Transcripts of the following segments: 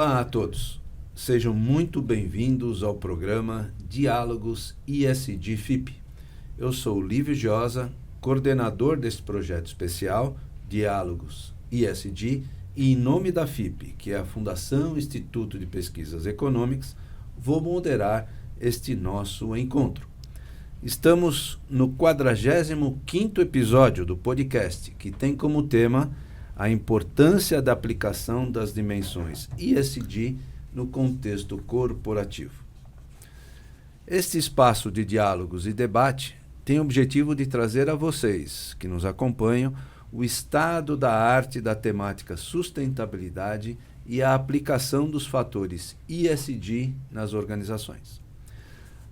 Olá a todos, sejam muito bem-vindos ao programa Diálogos ISD-FIP. Eu sou Lívio Giosa, coordenador deste projeto especial, Diálogos ISD, e em nome da FIP, que é a Fundação Instituto de Pesquisas Econômicas, vou moderar este nosso encontro. Estamos no 45º episódio do podcast, que tem como tema a importância da aplicação das dimensões ISD no contexto corporativo. Este espaço de diálogos e debate tem o objetivo de trazer a vocês, que nos acompanham, o estado da arte da temática sustentabilidade e a aplicação dos fatores ISD nas organizações.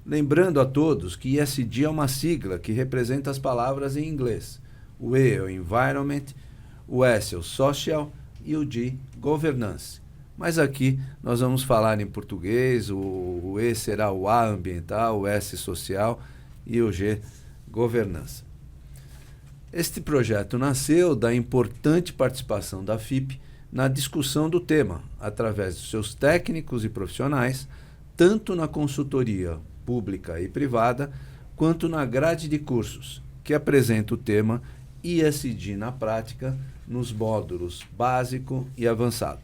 Lembrando a todos que ISD é uma sigla que representa as palavras em inglês. O E é o Environment, o S é o Social e o G, Governance. Mas aqui nós vamos falar em português, o E será o A, Ambiental, o S, Social e o G, Governança. Este projeto nasceu da importante participação da FIP na discussão do tema, através dos seus técnicos e profissionais, tanto na consultoria pública e privada, quanto na grade de cursos, que apresenta o tema ISD na prática, nos módulos básico e avançado.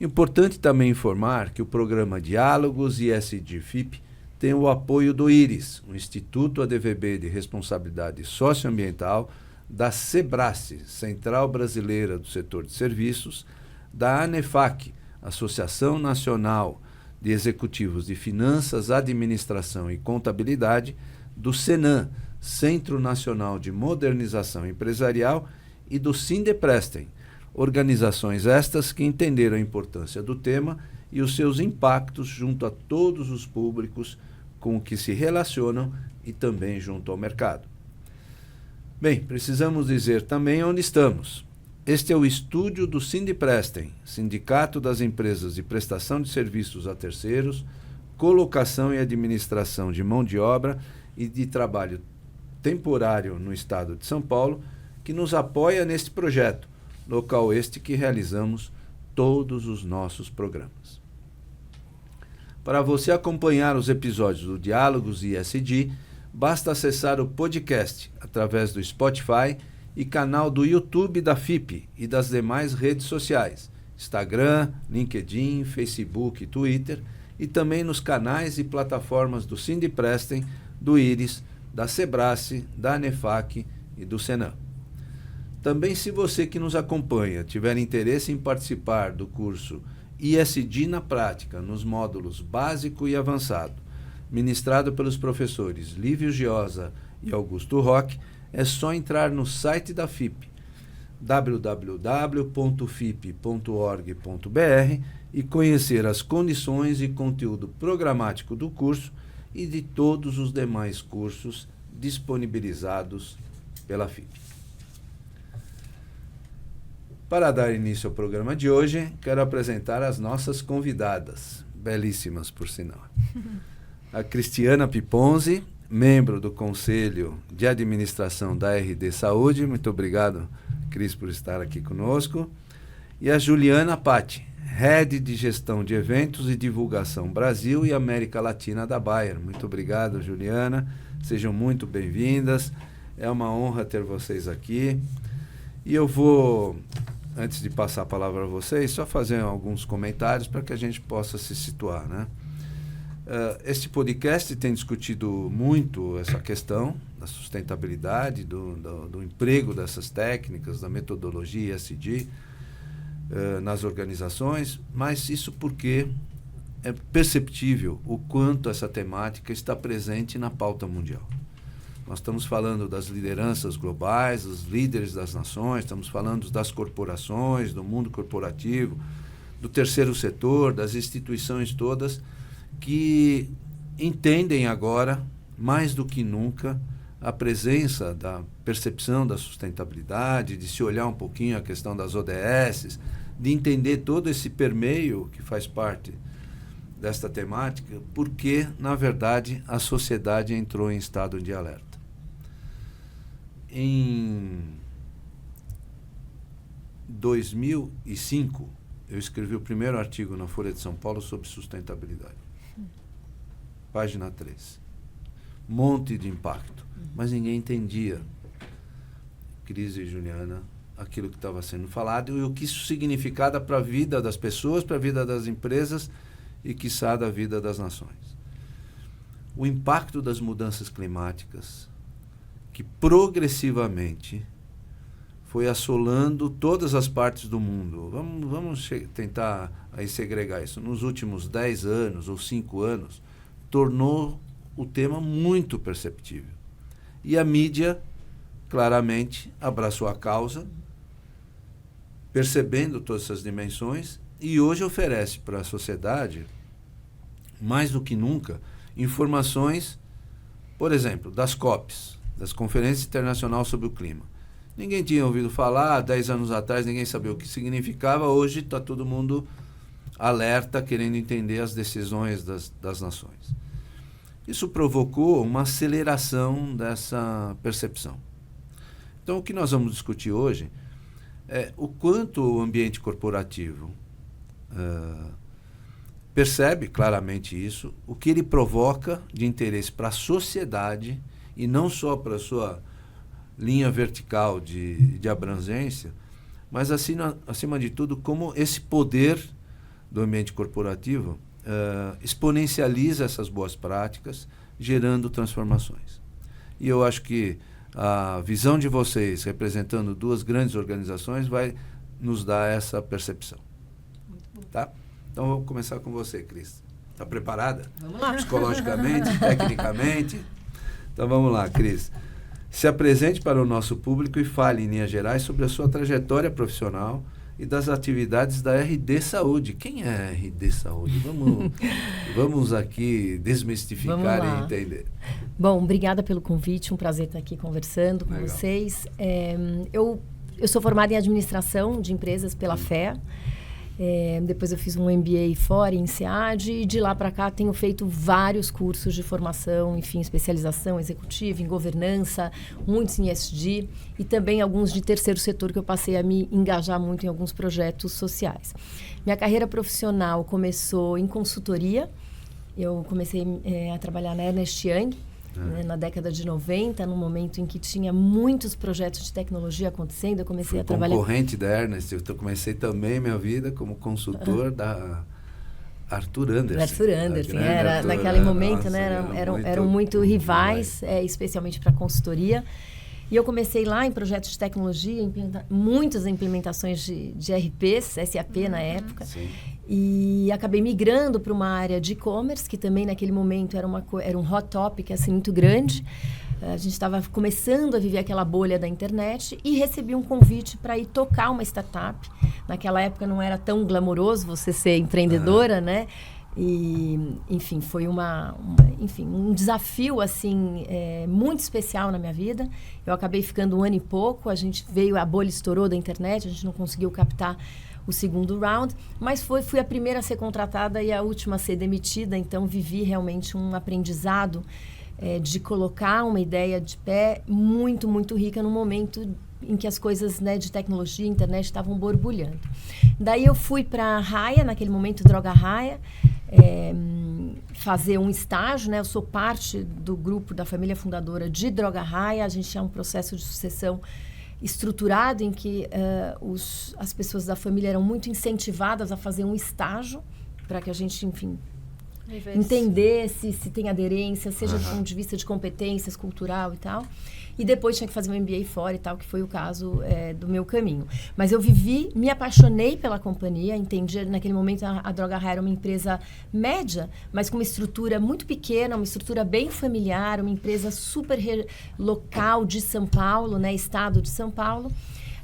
Importante também informar que o programa Diálogos ISD-FIP tem o apoio do IRIS, o Instituto ADVB de Responsabilidade Socioambiental, da SEBRASE, Central Brasileira do Setor de Serviços, da ANEFAC, Associação Nacional de Executivos de Finanças, Administração e Contabilidade, do SENAM, Centro Nacional de Modernização Empresarial, e do Sindeprestem, organizações estas que entenderam a importância do tema e os seus impactos junto a todos os públicos com que se relacionam e também junto ao mercado. Bem, precisamos dizer também onde estamos. Este é o estúdio do Sindeprestem, Sindicato das Empresas de Prestação de Serviços a Terceiros, Colocação e Administração de Mão de Obra e de Trabalho Temporário no Estado de São Paulo, que nos apoia neste projeto, local este que realizamos todos os nossos programas. Para você acompanhar os episódios do Diálogos ISD, basta acessar o podcast através do Spotify e canal do YouTube da FIP e das demais redes sociais, Instagram, LinkedIn, Facebook e Twitter, e também nos canais e plataformas do Sindeprestem, do IRIS, da SEBRASE, da ANEFAC e do SENAM. Também, se você que nos acompanha tiver interesse em participar do curso ISD na Prática, nos módulos básico e avançado, ministrado pelos professores Lívio Giosa e Augusto Roque, é só entrar no site da FIP, www.fip.org.br, e conhecer as condições e conteúdo programático do curso e de todos os demais cursos disponibilizados pela FIP. Para dar início ao programa de hoje, quero apresentar as nossas convidadas, belíssimas por sinal. A Cristiana Piponzi, membro do Conselho de Administração da RD Saúde, muito obrigado, Cris, por estar aqui conosco. E a Juliana Patti, Head de Gestão de Eventos e Divulgação Brasil e América Latina da Bayer. Muito obrigado, Juliana, sejam muito bem-vindas, é uma honra ter vocês aqui. E eu vou, antes de passar a palavra a vocês, só fazer alguns comentários para que a gente possa se situar, né? Este podcast tem discutido muito essa questão da sustentabilidade, do emprego dessas técnicas, da metodologia ESG nas organizações, mas isso porque é perceptível o quanto essa temática está presente na pauta mundial. Nós estamos falando das lideranças globais, dos líderes das nações, estamos falando das corporações, do mundo corporativo, do terceiro setor, das instituições todas, que entendem agora, mais do que nunca, a presença da percepção da sustentabilidade, de se olhar um pouquinho a questão das ODS, de entender todo esse permeio que faz parte desta temática, porque, na verdade, a sociedade entrou em estado de alerta. Em 2005, eu escrevi o primeiro artigo na Folha de São Paulo sobre sustentabilidade. Página 3. Monte de impacto. Mas ninguém entendia, Cris e Juliana, aquilo que estava sendo falado e o que isso significava para a vida das pessoas, para a vida das empresas e, quiçá, da vida das nações. O impacto das mudanças climáticas, que progressivamente foi assolando todas as partes do mundo. Vamos tentar aí segregar isso. Nos últimos 10 anos ou 5 anos, tornou o tema muito perceptível. E a mídia, claramente, abraçou a causa, percebendo todas essas dimensões, e hoje oferece para a sociedade, mais do que nunca, informações, por exemplo, das COPs, das Conferências Internacionais sobre o Clima. Ninguém tinha ouvido falar, 10 anos atrás ninguém sabia o que significava, hoje está todo mundo alerta, querendo entender as decisões das nações. Isso provocou uma aceleração dessa percepção. Então, o que nós vamos discutir hoje é o quanto o ambiente corporativo percebe claramente isso, o que ele provoca de interesse para a sociedade e não só para a sua linha vertical de abrangência, mas acima de tudo, como esse poder do ambiente corporativo exponencializa essas boas práticas, gerando transformações. E eu acho que a visão de vocês, representando 2 grandes organizações, vai nos dar essa percepção. Tá? Então, vamos começar com você, Cris. Está preparada? Vamos lá. Psicologicamente, tecnicamente. Então, vamos lá, Cris. Se apresente para o nosso público e fale, em linhas gerais, sobre a sua trajetória profissional e das atividades da RD Saúde. Quem é a RD Saúde? Vamos aqui desmistificar e entender. Bom, obrigada pelo convite, um prazer estar aqui conversando com vocês. Eu sou formada em administração de empresas pela FEA. Depois eu fiz um MBA fora em SEAD e de lá para cá tenho feito vários cursos de formação, enfim, especialização executiva em governança, muitos em ESG e também alguns de terceiro setor que eu passei a me engajar muito em alguns projetos sociais. Minha carreira profissional começou em consultoria. Eu comecei a trabalhar na Ernst Young, na década de 90, no momento em que tinha muitos projetos de tecnologia acontecendo. Eu comecei a trabalhar... concorrente da Ernst, eu comecei também minha vida como consultor da Arthur Andersen. Arthur Andersen, naquele momento, nossa, né, eram muito rivais, especialmente para consultoria. E eu comecei lá em projetos de tecnologia, muitas implementações de RPs, SAP na época. Sim. E acabei migrando para uma área de e-commerce, que também naquele momento era um hot topic assim, muito grande. A gente estava começando a viver aquela bolha da internet e recebi um convite para ir tocar uma startup. Naquela época não era tão glamouroso você ser empreendedora, né? E, enfim, foi um desafio assim, muito especial na minha vida. Eu acabei ficando 1 ano e pouco, a bolha estourou da internet, a gente não conseguiu captar o segundo round, mas fui a primeira a ser contratada e a última a ser demitida, então vivi realmente um aprendizado de colocar uma ideia de pé muito, muito rica no momento em que as coisas, né, de tecnologia, internet estavam borbulhando. Daí eu fui para a Raia, naquele momento Droga Raia, fazer um estágio, né? Eu sou parte do grupo da família fundadora de Droga Raia, a gente tinha um processo de sucessão estruturado em que as pessoas da família eram muito incentivadas a fazer um estágio para que a gente, enfim, entendesse se tem aderência, seja do ponto de vista de competências, cultural e tal. E depois tinha que fazer um MBA fora e tal, que foi o caso do meu caminho. Mas eu me apaixonei pela companhia, entendi, naquele momento a Droga Raia era uma empresa média, mas com uma estrutura muito pequena, uma estrutura bem familiar, uma empresa super local de São Paulo, né, estado de São Paulo.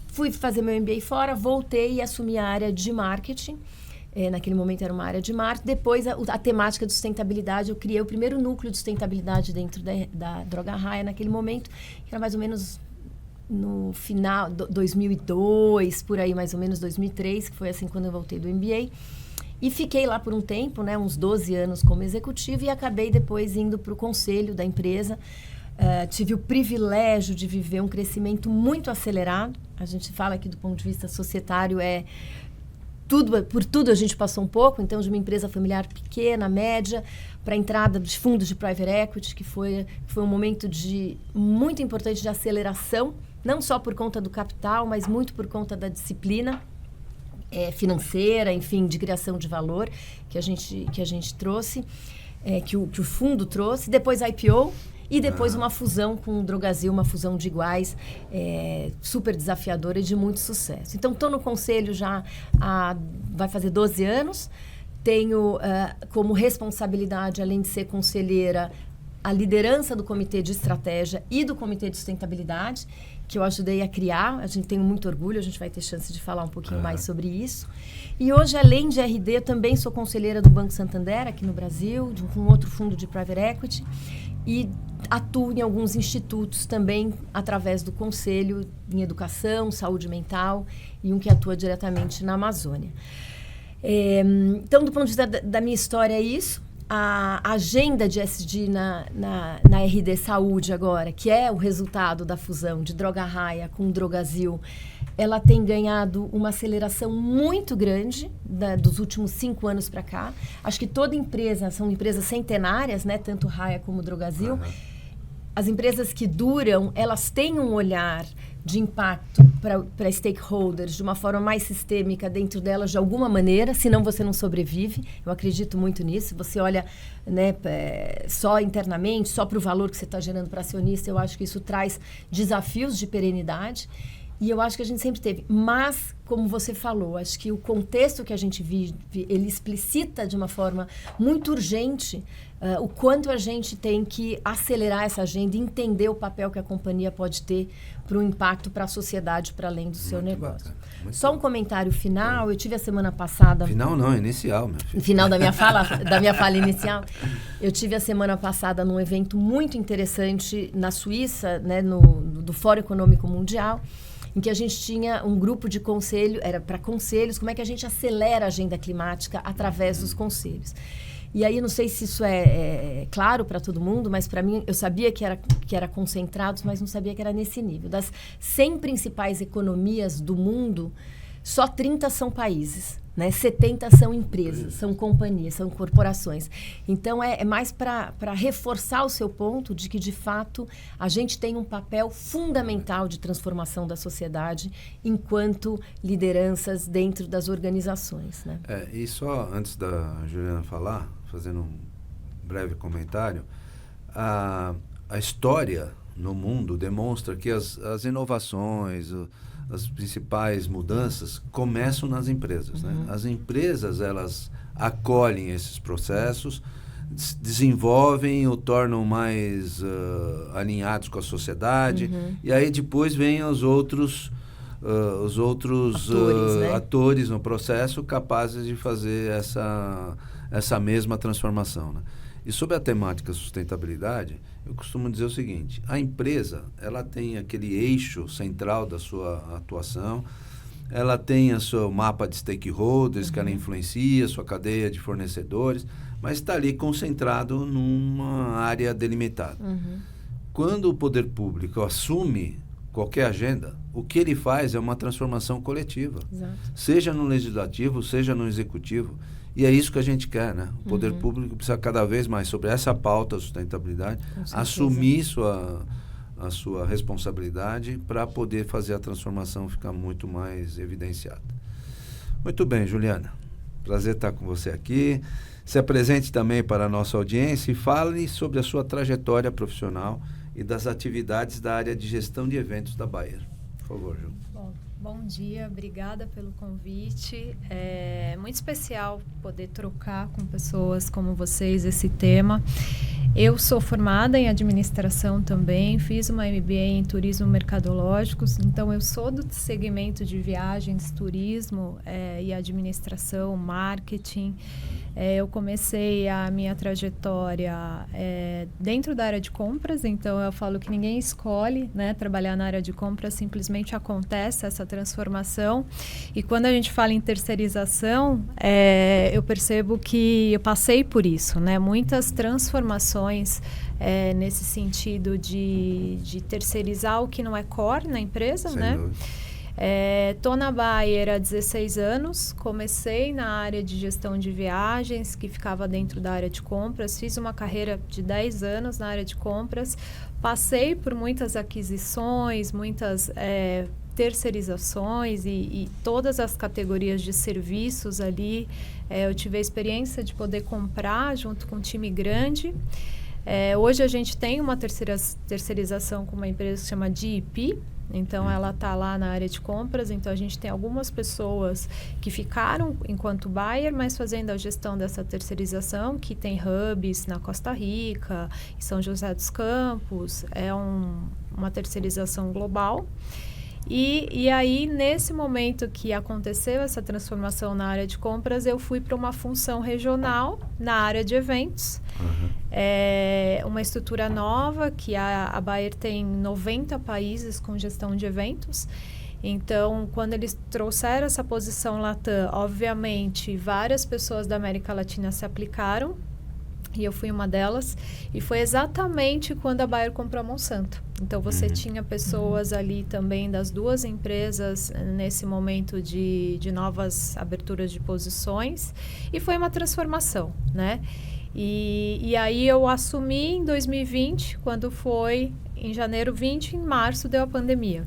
Fui fazer meu MBA fora, voltei e assumi a área de marketing. Naquele momento era uma área de marketing. Depois, a temática de sustentabilidade, eu criei o primeiro núcleo de sustentabilidade dentro da Droga Raia naquele momento, que era mais ou menos no final de 2002, por aí, mais ou menos 2003, que foi assim quando eu voltei do MBA. E fiquei lá por um tempo, né, uns 12 anos como executiva, e acabei depois indo para o conselho da empresa. Tive o privilégio de viver um crescimento muito acelerado. A gente fala que do ponto de vista societário por tudo a gente passou um pouco, então de uma empresa familiar pequena, média, para a entrada de fundos de private equity, que foi um momento muito importante de aceleração, não só por conta do capital, mas muito por conta da disciplina financeira, enfim, de criação de valor que a gente trouxe, que o fundo trouxe. Depois IPO e depois uma fusão com o Drogasil, uma fusão de iguais, super desafiadora e de muito sucesso. Então, estou no conselho já vai fazer 12 anos. Tenho como responsabilidade, além de ser conselheira, a liderança do Comitê de Estratégia e do Comitê de Sustentabilidade, que eu ajudei a criar. A gente tem muito orgulho, a gente vai ter chance de falar um pouquinho mais sobre isso. E hoje, além de RD, eu também sou conselheira do Banco Santander, aqui no Brasil, de um outro fundo de private equity, e atuo em alguns institutos também, através do conselho em educação, saúde mental, e um que atua diretamente na Amazônia. Então, do ponto de vista da minha história, é isso. A agenda de ESG na RD Saúde agora, que é o resultado da fusão de Droga Raia com Drogasil, ela tem ganhado uma aceleração muito grande dos últimos 5 anos para cá. Acho que toda empresa, são empresas centenárias, né, tanto Raia como Drogasil. As empresas que duram, elas têm um olhar de impacto para stakeholders de uma forma mais sistêmica dentro delas de alguma maneira, senão você não sobrevive. Eu acredito muito nisso. Você olha, né, só internamente, só para o valor que você está gerando para acionista, eu acho que isso traz desafios de perenidade. E eu acho que a gente sempre teve. Mas, como você falou, acho que o contexto que a gente vive, ele explicita de uma forma muito urgente o quanto a gente tem que acelerar essa agenda e entender o papel que a companhia pode ter para o impacto para a sociedade, para além do seu negócio. Só um comentário final. Eu tive a semana passada... Final não, inicial, meu filho. Final da minha fala inicial. Eu tive a semana passada num evento muito interessante na Suíça, né, do Fórum Econômico Mundial, em que a gente tinha um grupo de conselho, era para conselhos, como é que a gente acelera a agenda climática através dos conselhos. E aí, não sei se isso é claro para todo mundo, mas para mim, eu sabia que era concentrado, mas não sabia que era nesse nível. Das 100 principais economias do mundo, só 30 são países, né? 70 são empresas, são companhias, são corporações. Então, é mais para reforçar o seu ponto de que, de fato, a gente tem um papel fundamental de transformação da sociedade enquanto lideranças dentro das organizações, né? E só antes da Juliana falar, fazendo um breve comentário, a história no mundo demonstra que as inovações, as principais mudanças começam nas empresas, né? As empresas, elas acolhem esses processos, desenvolvem ou tornam mais alinhados com a sociedade, e aí depois vêm os outros atores no processo capazes de fazer essa mesma transformação, né? E sobre a temática sustentabilidade, eu costumo dizer o seguinte: a empresa, ela tem aquele eixo central da sua atuação, ela tem o seu mapa de stakeholders que ela influencia, sua cadeia de fornecedores, mas está ali concentrado numa área delimitada. Quando o poder público assume qualquer agenda, o que ele faz é uma transformação coletiva. Exato. Seja no legislativo, seja no executivo. E é isso que a gente quer, né? O poder público precisa cada vez mais, sobre essa pauta da sustentabilidade, assumir a sua responsabilidade para poder fazer a transformação ficar muito mais evidenciada. Muito bem, Juliana. Prazer estar com você aqui. Se apresente também para a nossa audiência e fale sobre a sua trajetória profissional e das atividades da área de gestão de eventos da Bayer. Por favor, Ju. Bom dia, obrigada pelo convite. É muito especial poder trocar com pessoas como vocês esse tema. Eu sou formada em administração também, fiz uma MBA em turismo mercadológico, então eu sou do segmento de viagens, turismo e administração, marketing. Eu comecei a minha trajetória dentro da área de compras, então eu falo que ninguém escolhe, né, trabalhar na área de compras, simplesmente acontece essa transformação. E quando a gente fala em terceirização, eu percebo que eu passei por isso, né, muitas transformações nesse sentido de terceirizar o que não é core na empresa, né? Estou na Bayer há 16 anos, comecei na área de gestão de viagens, que ficava dentro da área de compras, fiz uma carreira de 10 anos na área de compras, passei por muitas aquisições, muitas terceirizações e todas as categorias de serviços ali. Eu tive a experiência de poder comprar junto com um time grande. Hoje a gente tem uma terceirização com uma empresa que se chama GEP, então ela está lá na área de compras, então a gente tem algumas pessoas que ficaram enquanto buyer, mas fazendo a gestão dessa terceirização, que tem hubs na Costa Rica, em São José dos Campos, uma terceirização global. E aí, nesse momento que aconteceu essa transformação na área de compras, eu fui para uma função regional na área de eventos. Uma estrutura nova, que a Bayer tem 90 países com gestão de eventos. Então, quando eles trouxeram essa posição Latam, obviamente, várias pessoas da América Latina se aplicaram. E eu fui uma delas. E foi exatamente quando a Bayer comprou a Monsanto. Então, você tinha pessoas ali também das duas empresas nesse momento de novas aberturas de posições. E foi uma transformação, né? E aí eu assumi em 2020, quando foi em janeiro 20, em março deu a pandemia.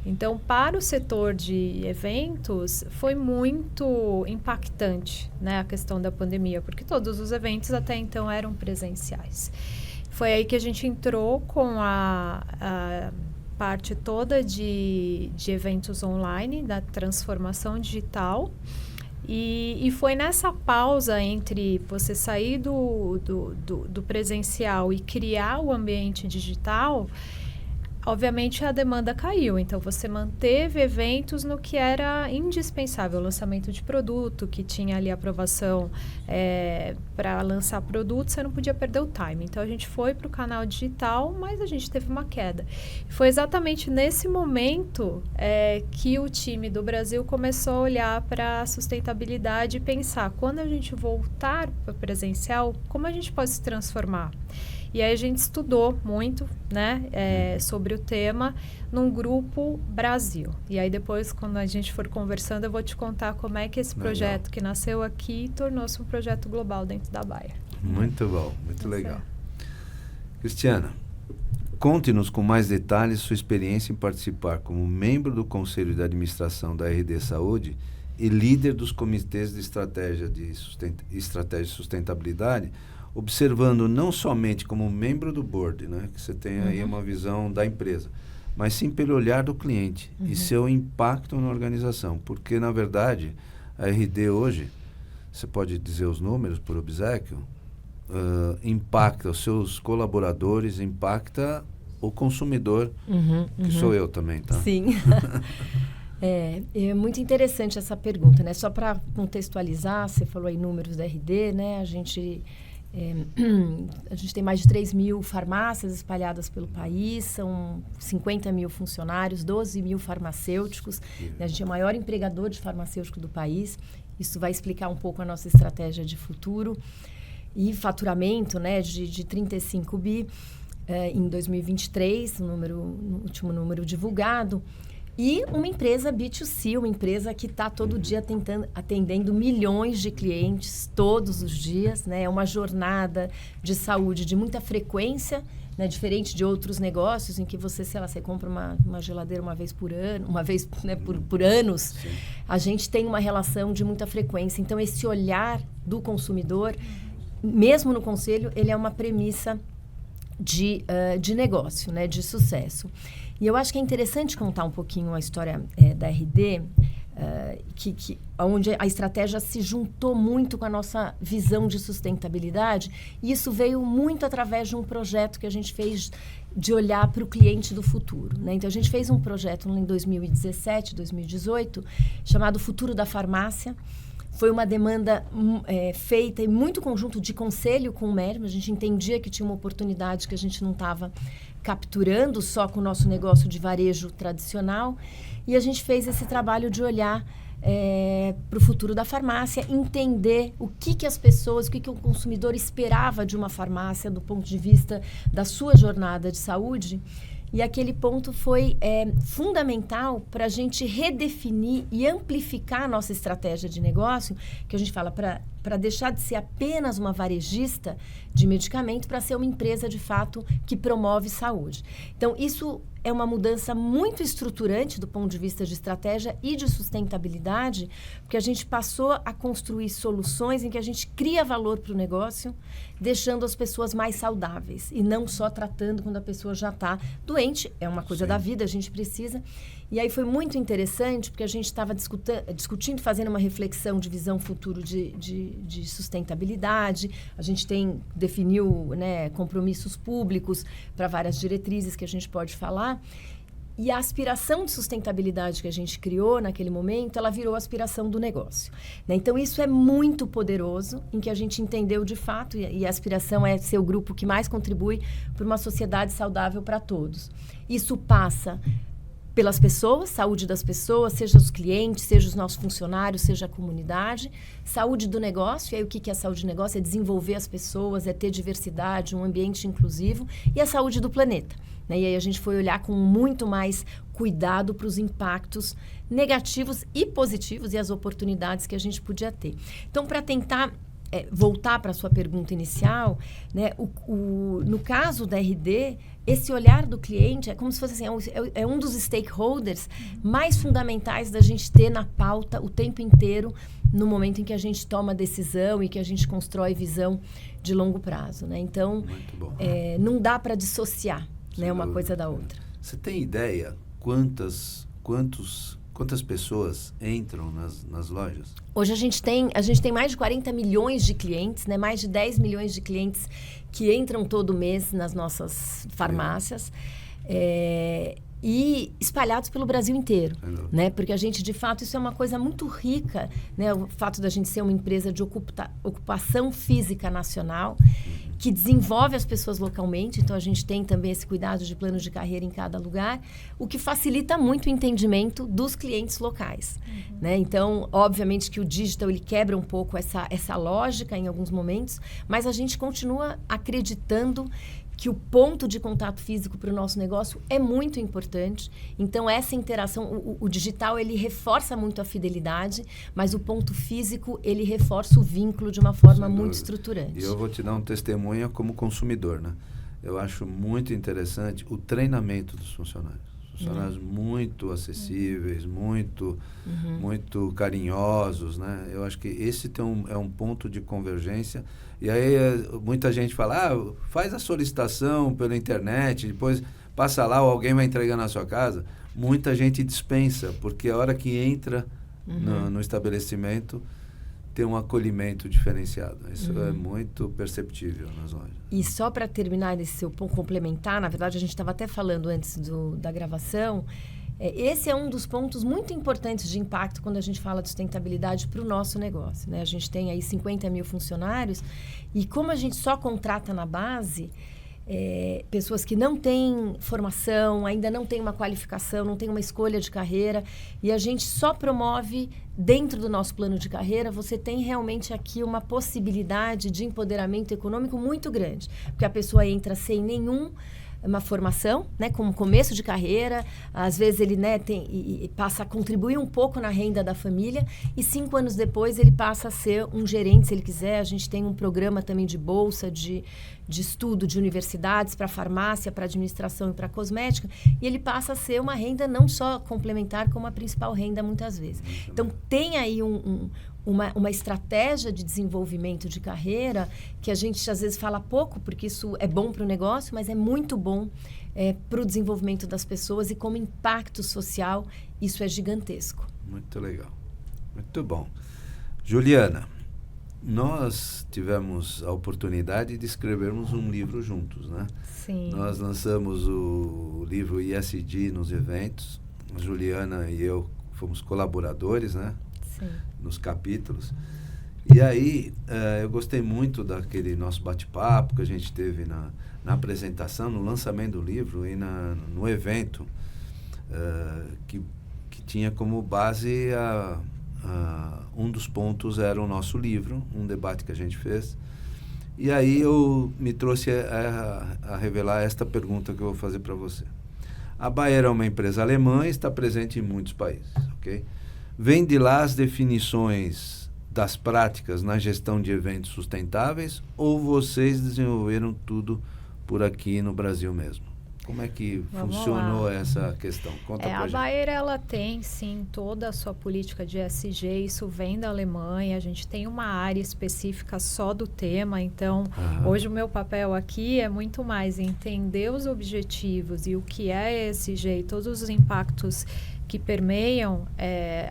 Então, para o setor de eventos, foi muito impactante, né, a questão da pandemia, porque todos os eventos até então eram presenciais. Foi aí que a gente entrou com a parte toda de eventos online, da transformação digital. E foi nessa pausa entre você sair do presencial e criar o ambiente digital, obviamente a demanda caiu. Então, você manteve eventos no que era indispensável, o lançamento de produto, que tinha ali aprovação para lançar produto, você não podia perder o time. Então, a gente foi para o canal digital, mas a gente teve uma queda. Foi exatamente nesse momento que o time do Brasil começou a olhar para a sustentabilidade e pensar, quando a gente voltar para o presencial, como a gente pode se transformar? E aí a gente estudou muito, né, sobre o tema num grupo Brasil. E aí depois, quando a gente for conversando, eu vou te contar como é que esse projeto que nasceu aqui tornou-se um projeto global dentro da Bayer. Muito bom, muito legal. Cristiana, conte-nos com mais detalhes sua experiência em participar como membro do Conselho de Administração da RD Saúde e líder dos comitês de estratégia de sustentabilidade, observando não somente como membro do board, né, que você tem aí uma visão da empresa, mas sim pelo olhar do cliente e seu impacto na organização. Porque, na verdade, a RD hoje, você pode dizer os números por obséquio, impacta os seus colaboradores, impacta o consumidor, que sou eu também, tá? Sim. É muito interessante essa pergunta, né? Só para contextualizar, você falou aí números da RD, né? A gente tem mais de 3 mil farmácias espalhadas pelo país, são 50 mil funcionários, 12 mil farmacêuticos. Né? A gente é o maior empregador de farmacêutico do país. Isso vai explicar um pouco a nossa estratégia de futuro. E faturamento, né, de 35 bi em 2023, no último número divulgado. E uma empresa B2C, uma empresa que está todo dia atendendo milhões de clientes todos os dias, né? É uma jornada de saúde de muita frequência, né? Diferente de outros negócios em que você, sei lá, você compra uma geladeira uma vez por ano, uma vez, né, por anos. Sim. A gente tem uma relação de muita frequência. Então, esse olhar do consumidor, mesmo no conselho, ele é uma premissa de negócio, né? De sucesso. E eu acho que é interessante contar um pouquinho a história da RD, onde a estratégia se juntou muito com a nossa visão de sustentabilidade. E isso veio muito através de um projeto que a gente fez de olhar para o cliente do futuro. Né? Então, a gente fez um projeto em 2017, 2018, chamado Futuro da Farmácia. Foi uma demanda feita em muito conjunto de conselho com o MERM. A gente entendia que tinha uma oportunidade que a gente não estava capturando só com o nosso negócio de varejo tradicional. E a gente fez esse trabalho de olhar para o futuro da farmácia, entender o que as pessoas, o que o consumidor esperava de uma farmácia do ponto de vista da sua jornada de saúde. E aquele ponto foi fundamental para a gente redefinir e amplificar a nossa estratégia de negócio, que a gente fala para deixar de ser apenas uma varejista de medicamento para ser uma empresa, de fato, que promove saúde. Então, isso é uma mudança muito estruturante do ponto de vista de estratégia e de sustentabilidade, porque a gente passou a construir soluções em que a gente cria valor para o negócio, deixando as pessoas mais saudáveis e não só tratando quando a pessoa já está doente. É uma coisa da vida, a gente precisa. E aí foi muito interessante, porque a gente estava discutindo, fazendo uma reflexão de visão futuro de sustentabilidade. A gente definiu, né, compromissos públicos para várias diretrizes que a gente pode falar. E a aspiração de sustentabilidade que a gente criou naquele momento, ela virou a aspiração do negócio, né? Então, isso é muito poderoso, em que a gente entendeu de fato, e a aspiração é ser o grupo que mais contribui para uma sociedade saudável para todos. Isso passa pelas pessoas, saúde das pessoas, seja os clientes, seja os nossos funcionários, seja a comunidade. Saúde do negócio, e aí o que é saúde do negócio? É desenvolver as pessoas, é ter diversidade, um ambiente inclusivo, e a saúde do planeta, né? E aí a gente foi olhar com muito mais cuidado para os impactos negativos e positivos e as oportunidades que a gente podia ter. Então, para tentar voltar para a sua pergunta inicial, né, no caso da RD, esse olhar do cliente é como se fosse assim, é um dos stakeholders mais fundamentais da gente ter na pauta o tempo inteiro, no momento em que a gente toma decisão e que a gente constrói visão de longo prazo, né? Então, não dá para dissociar, né, uma coisa da outra. Você tem ideia quantas pessoas entram nas lojas? Hoje a gente tem mais de 40 milhões de clientes, né? Mais de 10 milhões de clientes que entram todo mês nas nossas farmácias. E espalhados pelo Brasil inteiro, né? Porque a gente, de fato, isso é uma coisa muito rica, né? O fato da gente ser uma empresa de ocupação física nacional, que desenvolve as pessoas localmente, então a gente tem também esse cuidado de plano de carreira em cada lugar, o que facilita muito o entendimento dos clientes locais, né? Então, obviamente que o digital, ele quebra um pouco essa lógica em alguns momentos, mas a gente continua acreditando que o ponto de contato físico para o nosso negócio é muito importante. Então, essa interação, o digital, ele reforça muito a fidelidade, mas o ponto físico, ele reforça o vínculo de uma forma muito estruturante. E eu vou te dar um testemunho como consumidor, né? Eu acho muito interessante o treinamento dos funcionários. Funcionários muito acessíveis, muito carinhosos, né? Eu acho que esse é um ponto de convergência. E aí muita gente fala, faz a solicitação pela internet, depois passa lá ou alguém vai entregar na sua casa. Muita gente dispensa, porque a hora que entra no estabelecimento tem um acolhimento diferenciado. Isso é muito perceptível nas lojas. E só para terminar esse seu ponto complementar, na verdade a gente estava até falando antes da gravação, esse é um dos pontos muito importantes de impacto quando a gente fala de sustentabilidade para o nosso negócio, né? A gente tem aí 50 mil funcionários e como a gente só contrata na base, pessoas que não têm formação, ainda não têm uma qualificação, não têm uma escolha de carreira, e a gente só promove dentro do nosso plano de carreira, você tem realmente aqui uma possibilidade de empoderamento econômico muito grande, porque a pessoa entra sem uma formação, né, como começo de carreira, às vezes ele, né, passa a contribuir um pouco na renda da família e 5 anos depois ele passa a ser um gerente, se ele quiser. A gente tem um programa também de bolsa, de estudo de universidades para farmácia, para administração e para cosmética, e ele passa a ser uma renda não só complementar, como a principal renda muitas vezes. Então, tem aí uma estratégia de desenvolvimento de carreira que a gente às vezes fala pouco, porque isso é bom para o negócio, mas é muito bom para o desenvolvimento das pessoas e como impacto social isso é gigantesco. Muito legal. Muito bom. Juliana, nós tivemos a oportunidade de escrevermos um livro juntos, né? Sim. Nós lançamos o livro ESG nos eventos. A Juliana e eu fomos colaboradores, né? Sim. Nos capítulos. E aí, eu gostei muito daquele nosso bate-papo que a gente teve na apresentação, no lançamento do livro e no evento, que tinha como base um dos pontos era o nosso livro, um debate que a gente fez. E aí me trouxe a revelar esta pergunta que eu vou fazer para você. A Bayer é uma empresa alemã e está presente em muitos países, ok? Vem de lá as definições das práticas na gestão de eventos sustentáveis ou vocês desenvolveram tudo por aqui no Brasil mesmo? Como é que funcionou essa questão? Conta pra gente. A Bayer, ela tem, sim, toda a sua política de ESG, isso vem da Alemanha, a gente tem uma área específica só do tema, então, hoje o meu papel aqui é muito mais entender os objetivos e o que é ESG e todos os impactos que permeiam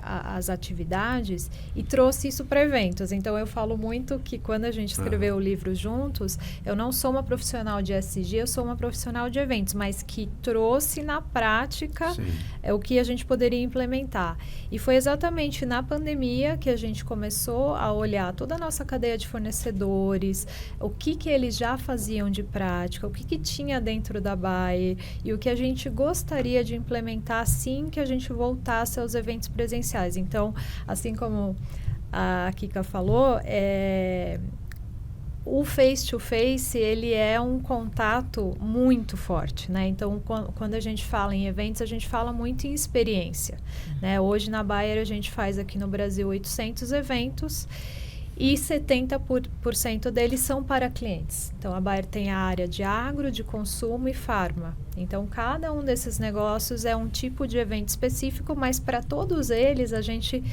as atividades e trouxe isso para eventos. Então, eu falo muito que quando a gente escreveu o livro juntos, eu não sou uma profissional de ESG, eu sou uma profissional de eventos, mas que trouxe na prática o que a gente poderia implementar. E foi exatamente na pandemia que a gente começou a olhar toda a nossa cadeia de fornecedores, o que eles já faziam de prática, o que tinha dentro da Bayer e o que a gente gostaria de implementar assim que a gente voltasse aos eventos presenciais. Então, assim como a Kika falou, o face-to-face, ele é um contato muito forte, né? Então, quando a gente fala em eventos, a gente fala muito em experiência, né? Hoje, na Bayer, a gente faz aqui no Brasil 800 eventos e 70% deles são para clientes. Então, a Bayer tem a área de agro, de consumo e farma. Então, cada um desses negócios é um tipo de evento específico, mas para todos eles, a gente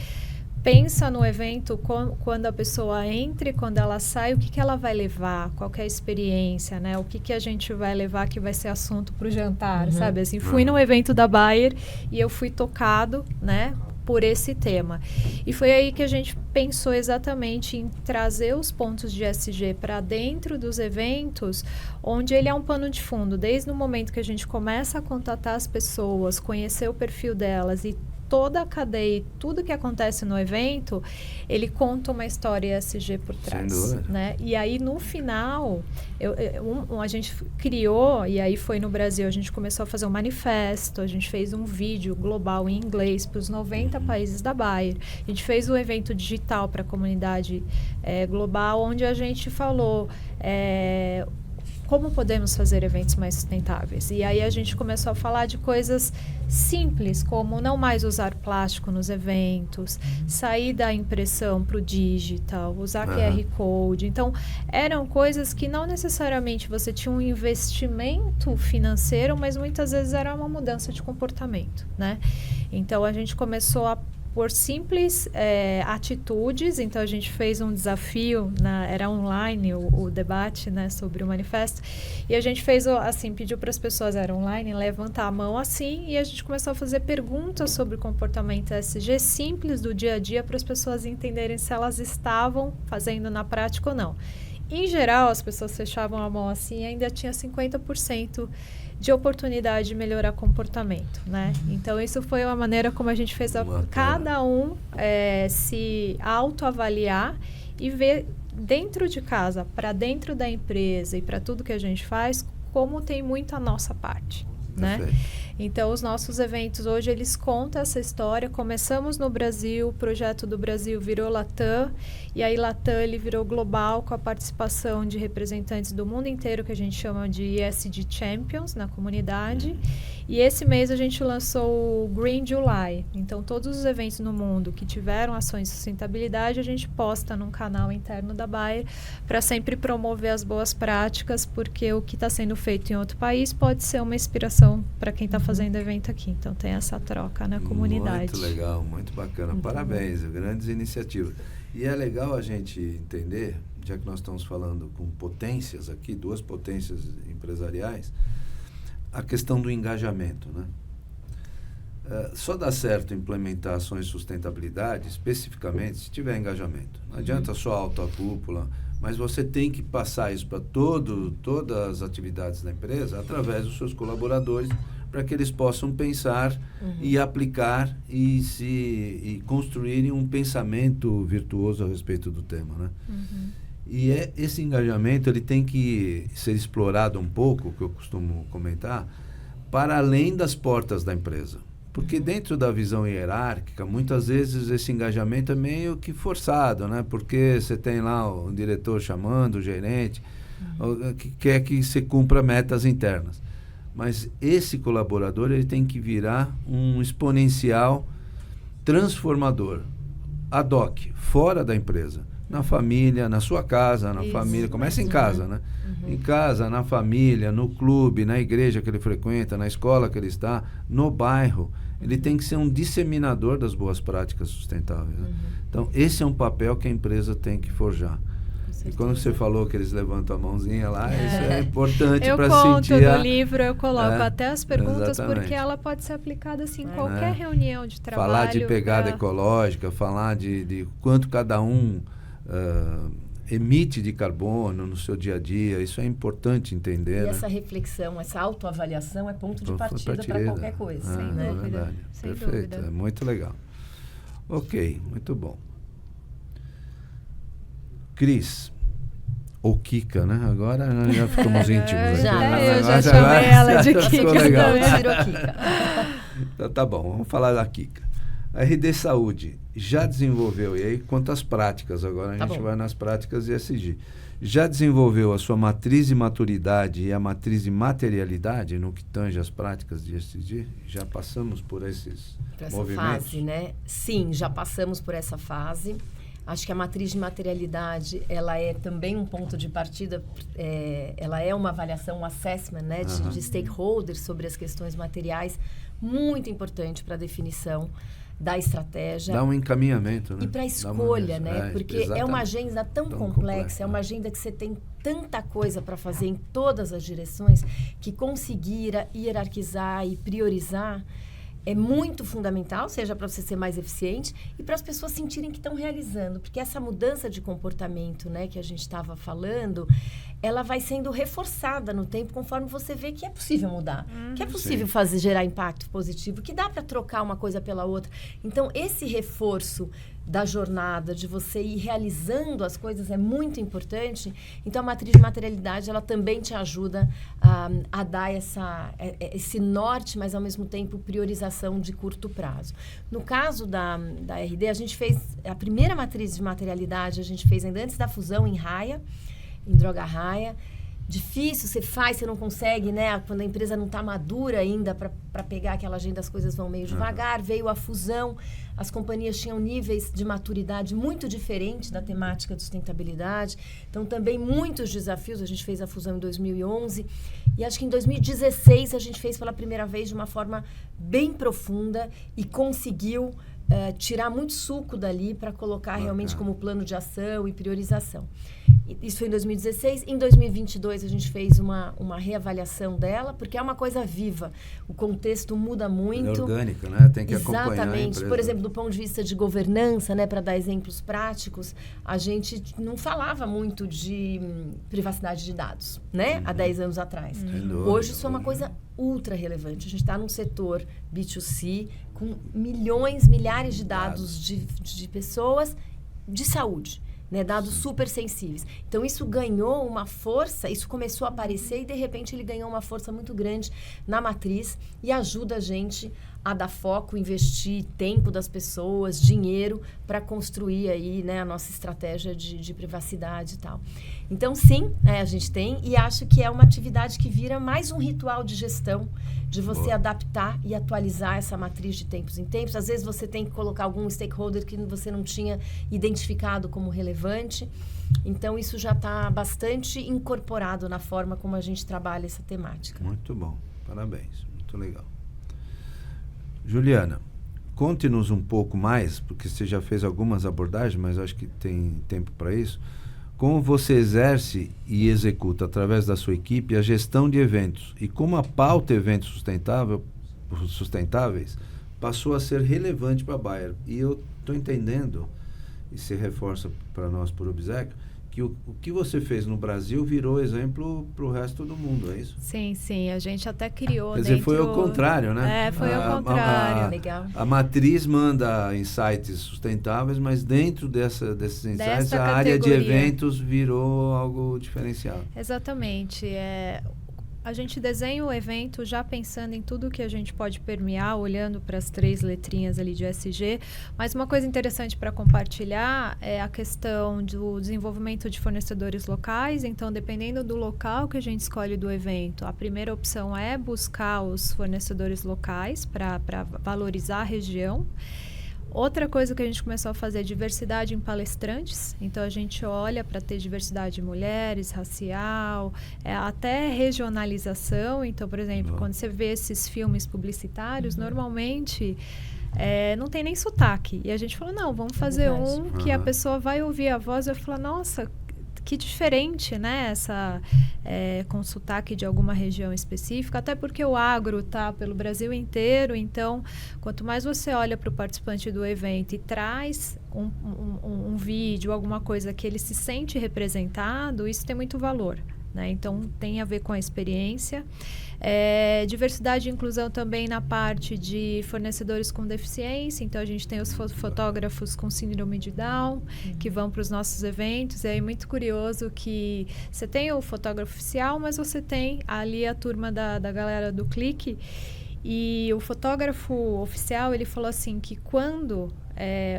pensa no evento quando a pessoa entra e quando ela sai, o que ela vai levar, qual que é a experiência, né? O que a gente vai levar que vai ser assunto para o jantar, sabe? Assim, fui no evento da Bayer e eu fui tocado, né, por esse tema. E foi aí que a gente pensou exatamente em trazer os pontos de ESG para dentro dos eventos, onde ele é um pano de fundo, desde o momento que a gente começa a contatar as pessoas, conhecer o perfil delas e toda a cadeia e tudo que acontece no evento, ele conta uma história ESG por trás, né? E aí, no final, a gente criou, e aí foi no Brasil, a gente começou a fazer um manifesto, a gente fez um vídeo global em inglês para os 90 países da Bayer. A gente fez um evento digital para a comunidade global, onde a gente falou como podemos fazer eventos mais sustentáveis. E aí a gente começou a falar de coisas simples, como não mais usar plástico nos eventos, sair da impressão para o digital, usar QR Code. Então, eram coisas que não necessariamente você tinha um investimento financeiro, mas muitas vezes era uma mudança de comportamento, né? Então, a gente começou a por simples atitudes. Então, a gente fez um desafio, era online o debate, né, sobre o manifesto, e a gente fez, assim, pediu para as pessoas, era online, levantar a mão assim, e a gente começou a fazer perguntas sobre o comportamento ESG simples do dia a dia para as pessoas entenderem se elas estavam fazendo na prática ou não. Em geral, as pessoas fechavam a mão assim e ainda tinha 50% de oportunidade de melhorar comportamento, né? Então, isso foi uma maneira como a gente fez cada um se autoavaliar e ver dentro de casa, para dentro da empresa e para tudo que a gente faz, como tem muito a nossa parte, né? Então, os nossos eventos hoje, eles contam essa história. Começamos no Brasil, o projeto do Brasil virou Latam, e aí Latam ele virou global com a participação de representantes do mundo inteiro, que a gente chama de ESG Champions na comunidade. E esse mês a gente lançou o Green July. Então, todos os eventos no mundo que tiveram ações de sustentabilidade, a gente posta num canal interno da Bayer para sempre promover as boas práticas, porque o que está sendo feito em outro país pode ser uma inspiração para quem está fazendo evento aqui. Então, tem essa troca na comunidade. Muito legal, muito bacana. Parabéns, grandes iniciativas. E é legal a gente entender, já que nós estamos falando com potências aqui, duas potências empresariais, a questão do engajamento, né? Só dá certo implementar ações de sustentabilidade, especificamente, se tiver engajamento. Não adianta só a cúpula, mas você tem que passar isso para todas as atividades da empresa através dos seus colaboradores, para que eles possam pensar e aplicar e construírem um pensamento virtuoso a respeito do tema, né? E esse engajamento ele tem que ser explorado um pouco, que eu costumo comentar, para além das portas da empresa. Porque dentro da visão hierárquica, muitas vezes esse engajamento é meio que forçado, né? Porque você tem lá o diretor chamando, o gerente, que quer que você cumpra metas internas. mas esse colaborador ele tem que virar um exponencial transformador, ad hoc, fora da empresa, na família, na sua casa, na família, começa em casa, né? Em casa, na família, no clube, na igreja que ele frequenta, na escola que ele está, no bairro. Ele tem que ser um disseminador das boas práticas sustentáveis. Né? Então, esse é um papel que a empresa tem que forjar. E quando você falou que eles levantam a mãozinha lá, isso é importante para sentir. Eu conto no livro, eu coloco até as perguntas, exatamente. Porque ela pode ser aplicada assim, em qualquer reunião de trabalho. Falar de pegada ecológica, falar de quanto cada um emite de carbono no seu dia a dia, isso é importante entender. E essa reflexão, essa autoavaliação é ponto de partida para qualquer coisa. Sem dúvida. Verdade. Sem Perfeito, dúvida. é muito legal. Ok, muito bom. Cris, ou Kika, né? Agora já ficamos íntimos aqui. Eu já chamei ela de Kika também. Virou Kika. Então, tá bom, vamos falar da Kika. A RD Saúde já desenvolveu, e aí quanto às práticas, agora a gente vai nas práticas ESG. Já desenvolveu a sua matriz de maturidade e a matriz de materialidade no que tange as práticas de ESG? Já passamos por esses movimentos? Fase, né? Sim, já passamos por essa fase. Acho que a matriz de materialidade, ela é também um ponto de partida, ela é uma avaliação, um assessment, né, de stakeholders sobre as questões materiais, muito importante para a definição da estratégia. Dá um encaminhamento, né? E para a escolha, né? Porque exatamente. É uma agenda tão complexa, é uma agenda que você tem tanta coisa para fazer em todas as direções, que conseguir hierarquizar e priorizar é muito fundamental, seja para você ser mais eficiente e para as pessoas sentirem que estão realizando. Porque essa mudança de comportamento, né, que a gente estava falando, ela vai sendo reforçada no tempo conforme você vê que é possível mudar, que é possível gerar impacto positivo, que dá para trocar uma coisa pela outra. Então, esse reforço da jornada, de você ir realizando as coisas é muito importante. Então, a matriz de materialidade, ela também te ajuda a dar esse norte, mas, ao mesmo tempo, priorização de curto prazo. No caso da RD, a gente fez a primeira matriz de materialidade, a gente fez ainda antes da fusão em Raia, em Droga Raia. Difícil, você faz, você não consegue, né? Quando a empresa não está madura ainda para pegar aquela agenda, as coisas vão meio devagar. Veio a fusão, as companhias tinham níveis de maturidade muito diferentes da temática de sustentabilidade. Então, também muitos desafios. A gente fez a fusão em 2011 e acho que em 2016 a gente fez pela primeira vez de uma forma bem profunda e conseguiu tirar muito suco dali para colocar realmente como plano de ação e priorização. Isso foi em 2016. Em 2022, a gente fez uma reavaliação dela, porque é uma coisa viva. O contexto muda muito. É orgânico, né? Tem que acompanhar a Exatamente. empresa. Por exemplo, do ponto de vista de governança, né, para dar exemplos práticos, a gente não falava muito de privacidade de dados, né? Há 10 anos atrás. Hoje, isso é uma coisa ultra relevante. A gente está num setor B2C com milhares de dados de pessoas de saúde, né? Dados super sensíveis. Então, isso ganhou uma força, isso começou a aparecer e, de repente, ele ganhou uma força muito grande na matriz e ajuda a gente a dar foco, investir tempo das pessoas, dinheiro, para construir aí, né, a nossa estratégia de privacidade e tal. Então, sim, a gente tem, e acho que é uma atividade que vira mais um ritual de gestão, de você adaptar e atualizar essa matriz de tempos em tempos. Às vezes você tem que colocar algum stakeholder que você não tinha identificado como relevante. Então, isso já está bastante incorporado na forma como a gente trabalha essa temática. Muito bom, parabéns, muito legal. Juliana, conte-nos um pouco mais, porque você já fez algumas abordagens, mas acho que tem tempo para isso. Como você exerce e executa, através da sua equipe, a gestão de eventos e como a pauta eventos sustentáveis passou a ser relevante para a Bayer. E eu estou entendendo, e se reforça para nós por obséquio, que o que você fez no Brasil virou exemplo para o resto do mundo, é isso? Sim, sim. A gente até criou. Quer dizer, foi ao contrário, né? Foi ao contrário. Legal. A matriz manda insights sustentáveis, mas dentro desses insights, a área de eventos virou algo diferenciado. Exatamente. A gente desenha o evento já pensando em tudo que a gente pode permear, olhando para as 3 letrinhas ali de ESG. Mas uma coisa interessante para compartilhar é a questão do desenvolvimento de fornecedores locais. Então, dependendo do local que a gente escolhe do evento, a primeira opção é buscar os fornecedores locais para valorizar a região. Outra coisa que a gente começou a fazer é diversidade em palestrantes. Então, a gente olha para ter diversidade de mulheres, racial, até regionalização. Então, por exemplo, quando você vê esses filmes publicitários, normalmente não tem nem sotaque. E a gente falou, não, vamos fazer que a pessoa vai ouvir a voz e vai falar, nossa, que diferente, né? Com sotaque de alguma região específica, até porque o agro está pelo Brasil inteiro, então, quanto mais você olha para o participante do evento e traz um vídeo, alguma coisa que ele se sente representado, isso tem muito valor, né? Então, tem a ver com a experiência. Diversidade e inclusão também na parte de fornecedores com deficiência. Então, a gente tem os fotógrafos com síndrome de Down, que vão para os nossos eventos. E aí, muito curioso que você tem o fotógrafo oficial, mas você tem ali a turma da galera do Clique. E o fotógrafo oficial, ele falou assim, que quando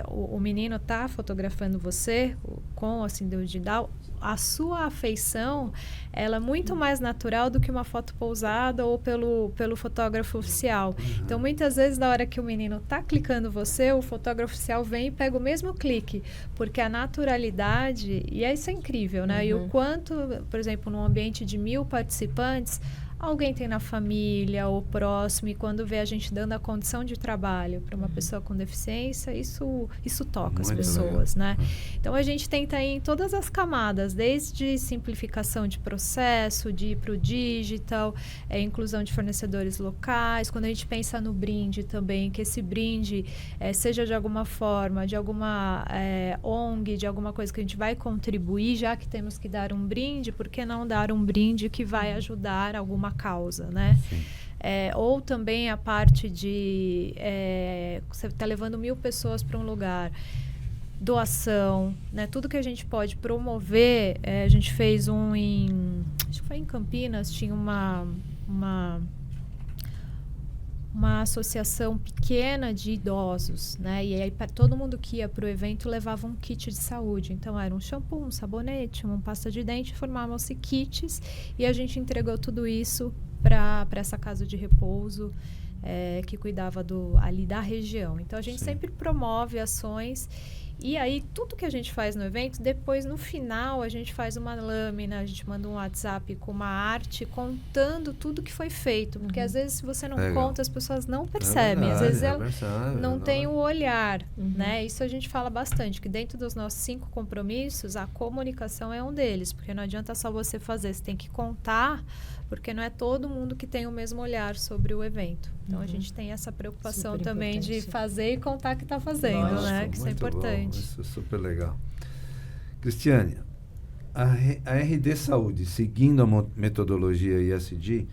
o menino está fotografando você com a síndrome de Down, a sua afeição, ela é muito mais natural do que uma foto pousada ou pelo fotógrafo oficial. Então, muitas vezes, na hora que o menino está clicando você, o fotógrafo oficial vem e pega o mesmo clique, porque a naturalidade, e isso é incrível, né? E o quanto, por exemplo, num ambiente de 1.000 participantes, alguém tem na família ou próximo, e quando vê a gente dando a condição de trabalho para uma pessoa com deficiência, isso toca as pessoas, né? Então, a gente tenta ir em todas as camadas, desde simplificação de processo, de ir para o digital, inclusão de fornecedores locais. Quando a gente pensa no brinde também, que esse brinde seja de alguma forma, de alguma ONG, de alguma coisa que a gente vai contribuir, já que temos que dar um brinde, por que não dar um brinde que vai ajudar alguma causa, né? Ou também a parte de você está levando 1.000 pessoas para um lugar, doação, né? Tudo que a gente pode promover. A gente fez acho que foi em Campinas, tinha uma associação pequena de idosos, né? E aí todo mundo que ia para o evento levava um kit de saúde. Então, era um shampoo, um sabonete, uma pasta de dente, formavam-se kits e a gente entregou tudo isso para essa casa de repouso que cuidava ali da região. Então, a gente sempre promove ações. E aí, tudo que a gente faz no evento, depois, no final, a gente faz uma lâmina, a gente manda um WhatsApp com uma arte contando tudo que foi feito. Porque, às vezes, se você não conta, as pessoas não percebem. Às vezes, ela não tem o olhar, né? Isso a gente fala bastante, que dentro dos nossos 5 compromissos, a comunicação é um deles. Porque não adianta só você fazer, você tem que contar, porque não é todo mundo que tem o mesmo olhar sobre o evento. Então, a gente tem essa preocupação super também de fazer e contar que está fazendo, né? Que isso é importante. Bom, isso é super legal. Cristiane, a RD Saúde, seguindo a metodologia ESG,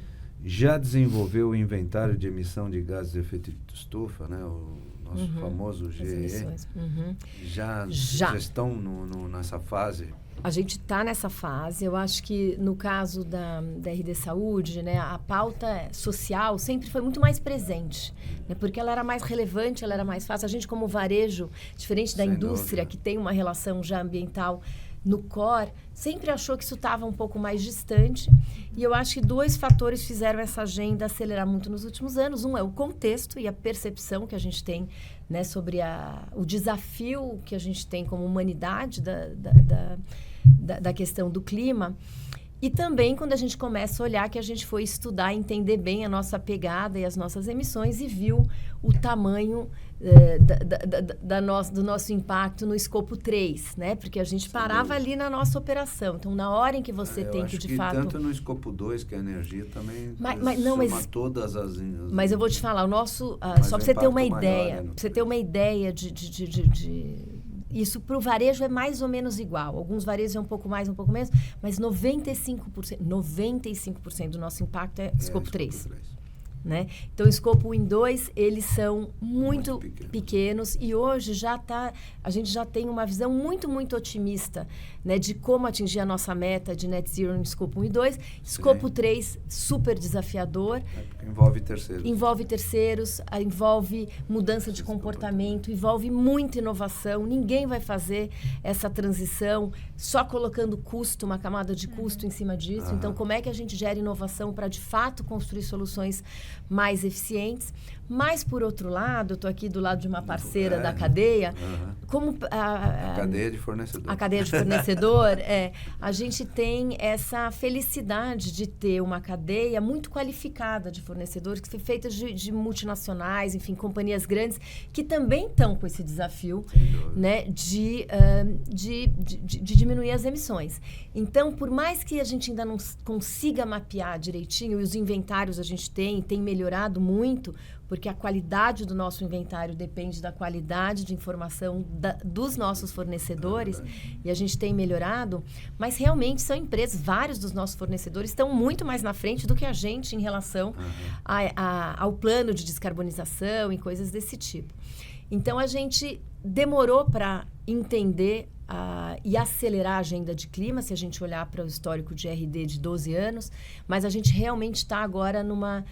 já desenvolveu o inventário de emissão de gases de efeito de estufa, né? O nosso famoso GE. Já estão nessa fase? A gente está nessa fase. Eu acho que no caso da RD Saúde, né, a pauta social sempre foi muito mais presente, né, porque ela era mais relevante, ela era mais fácil. A gente, como varejo, diferente da indústria, que tem uma relação já ambiental no core, sempre achou que isso estava um pouco mais distante. E eu acho que 2 fatores fizeram essa agenda acelerar muito nos últimos anos. Um é o contexto e a percepção que a gente tem, né, sobre o desafio que a gente tem como humanidade da questão do clima. E também quando a gente começa a olhar, que a gente foi estudar, entender bem a nossa pegada e as nossas emissões e viu o tamanho do nosso impacto no escopo 3, né? Porque a gente parava ali na nossa operação. Então, na hora em que você tem que, de fato... tanto no escopo 2, que é a energia, também mas todas as... Mas eu vou te falar, o nosso... só para você ter uma ideia, isso para o varejo é mais ou menos igual. Alguns varejos é um pouco mais, um pouco menos, mas 95% do nosso impacto é escopo 3. né? Então, o escopo 1 e 2, eles são muito pequenos e hoje a gente já tem uma visão muito, muito otimista, né, de como atingir a nossa meta de net zero no escopo 1 e 2. Escopo 3, super desafiador. Envolve terceiros. Envolve terceiros, envolve mudança de comportamento, envolve muita inovação. Ninguém vai fazer essa transição só colocando custo, uma camada de custo em cima disso. Então, como é que a gente gera inovação para, de fato, construir soluções mais eficientes? Mas, por outro lado, eu estou aqui do lado de uma parceira da cadeia, como a cadeia de fornecedor. A cadeia de fornecedor, a gente tem essa felicidade de ter uma cadeia muito qualificada de fornecedores, que foi feita de multinacionais, enfim, companhias grandes, que também estão com esse desafio, né, de diminuir as emissões. Então, por mais que a gente ainda não consiga mapear direitinho, e os inventários a gente tem melhorado muito, porque a qualidade do nosso inventário depende da qualidade de informação dos nossos fornecedores, e a gente tem melhorado, mas realmente são empresas, vários dos nossos fornecedores estão muito mais na frente do que a gente em relação ao plano de descarbonização e coisas desse tipo. Então, a gente demorou para entender e acelerar a agenda de clima, se a gente olhar para o histórico de RD de 12 anos, mas a gente realmente está agora numa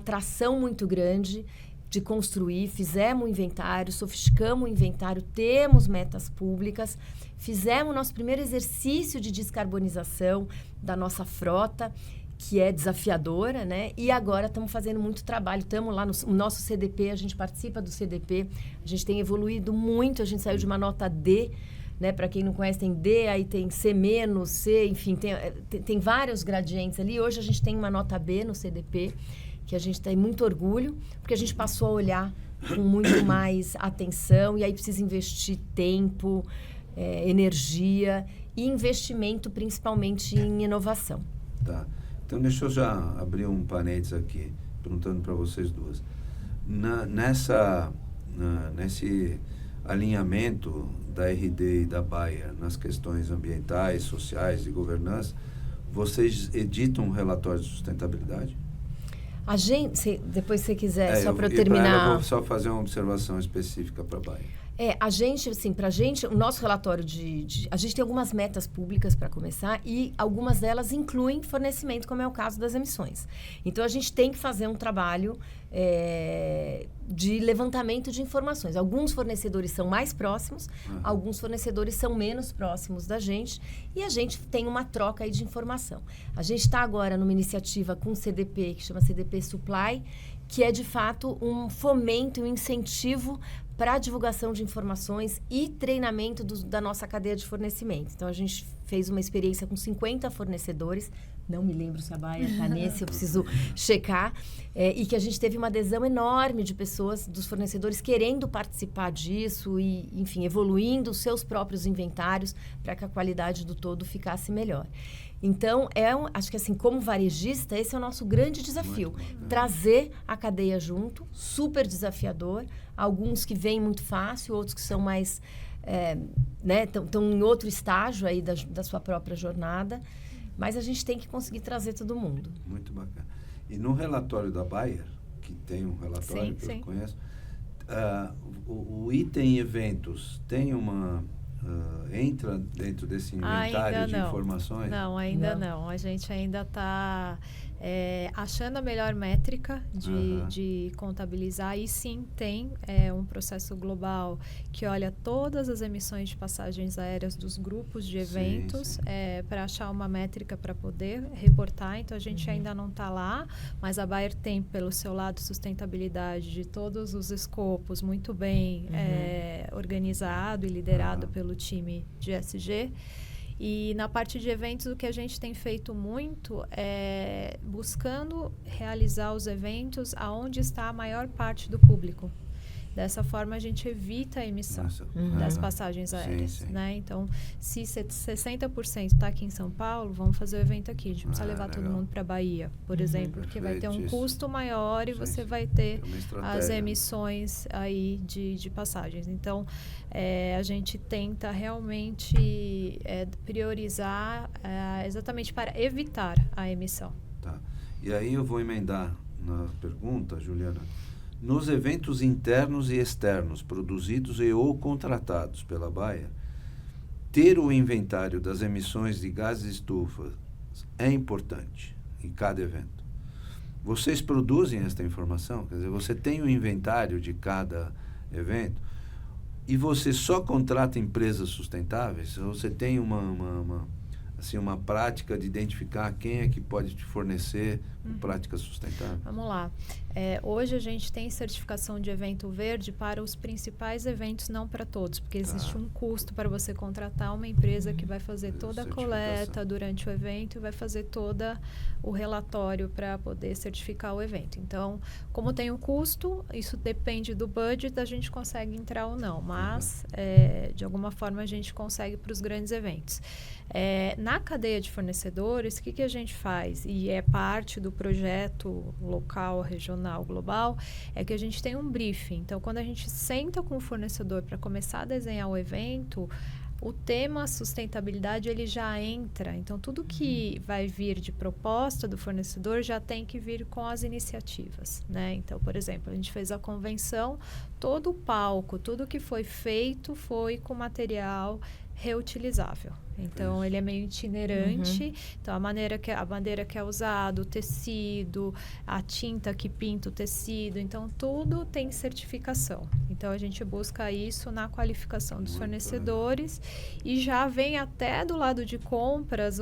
tração muito grande de construir. Fizemos um inventário, sofisticamos o inventário, temos metas públicas, fizemos o nosso primeiro exercício de descarbonização da nossa frota, que é desafiadora, né? E agora estamos fazendo muito trabalho. Estamos lá no nosso CDP, a gente participa do CDP, a gente tem evoluído muito, a gente saiu de uma nota D, né? Para quem não conhece, tem D, aí tem C-, C, enfim, tem vários gradientes ali. Hoje a gente tem uma nota B no CDP, que a gente tem muito orgulho, porque a gente passou a olhar com muito mais atenção, e aí precisa investir tempo, energia e investimento, principalmente em inovação. Tá. Então, deixa eu já abrir um parênteses aqui, perguntando para vocês duas. Nesse alinhamento da RD e da Bayer nas questões ambientais, sociais e governança, vocês editam um relatório de sustentabilidade? A gente, depois se você quiser, só para eu terminar... Eu vou só fazer uma observação específica para a Bayer. A gente, assim, pra gente, o nosso relatório a gente tem algumas metas públicas para começar, e algumas delas incluem fornecimento, como é o caso das emissões. Então, a gente tem que fazer um trabalho de levantamento de informações. Alguns fornecedores são mais próximos, alguns fornecedores são menos próximos da gente, e a gente tem uma troca aí de informação. A gente está agora numa iniciativa com o CDP, que chama CDP Supply, que é, de fato, um fomento, um incentivo para a divulgação de informações e treinamento da nossa cadeia de fornecimento. Então, a gente fez uma experiência com 50 fornecedores, não me lembro se a Bayer está nesse, eu preciso checar, e que a gente teve uma adesão enorme de pessoas, dos fornecedores, querendo participar disso e, enfim, evoluindo os seus próprios inventários para que a qualidade do todo ficasse melhor. Então, acho que, assim, como varejista, esse é o nosso grande desafio. Trazer a cadeia junto, super desafiador. Alguns que vêm muito fácil, outros que são mais... estão em outro estágio aí da sua própria jornada. Mas a gente tem que conseguir trazer todo mundo. Muito bacana. E no relatório da Bayer, que tem um relatório que eu conheço, o item eventos tem entra dentro desse inventário de informações? Não, ainda não. A gente ainda está achando a melhor métrica de contabilizar. E sim, tem um processo global que olha todas as emissões de passagens aéreas dos grupos de eventos para achar uma métrica para poder reportar. Então, a gente ainda não está lá, mas a Bayer tem, pelo seu lado, sustentabilidade de todos os escopos muito bem organizado e liderado pelo time de ESG. E na parte de eventos, o que a gente tem feito muito é buscando realizar os eventos aonde está a maior parte do público. Dessa forma, a gente evita a emissão das passagens aéreas. Né? Então, se 60% está aqui em São Paulo, vamos fazer o evento aqui. A gente não precisa levar todo mundo para a Bahia, por exemplo, porque vai ter um custo maior e você vai ter as emissões aí de passagens. Então, a gente tenta realmente priorizar exatamente para evitar a emissão. Tá. E aí eu vou emendar na pergunta, Juliana. Nos eventos internos e externos, produzidos e ou contratados pela Bayer, ter o inventário das emissões de gases de estufa é importante em cada evento. Vocês produzem esta informação? Quer dizer, você tem o inventário de cada evento e você só contrata empresas sustentáveis? Ou você tem uma prática de identificar quem é que pode te fornecer práticas sustentáveis? Vamos lá. Hoje a gente tem certificação de evento verde para os principais eventos, não para todos, porque existe um custo para você contratar uma empresa que vai fazer toda a coleta durante o evento e vai fazer todo o relatório para poder certificar o evento. Então, como tem um custo, isso depende do budget, a gente consegue entrar ou não, mas de alguma forma a gente consegue para os grandes eventos. Na cadeia de fornecedores, o que a gente faz? E é parte do projeto local, regional, global, é que a gente tem um briefing. Então, quando a gente senta com o fornecedor para começar a desenhar o evento, o tema sustentabilidade ele já entra. Então, tudo que vai vir de proposta do fornecedor já tem que vir com as iniciativas, né? Então, por exemplo, a gente fez a convenção, todo o palco, tudo que foi feito foi com material reutilizável. Então, ele é meio itinerante. Então, a maneira que é usado, o tecido, a tinta que pinta o tecido. Então, tudo tem certificação. Então, a gente busca isso na qualificação dos fornecedores. E já vem até do lado de compras,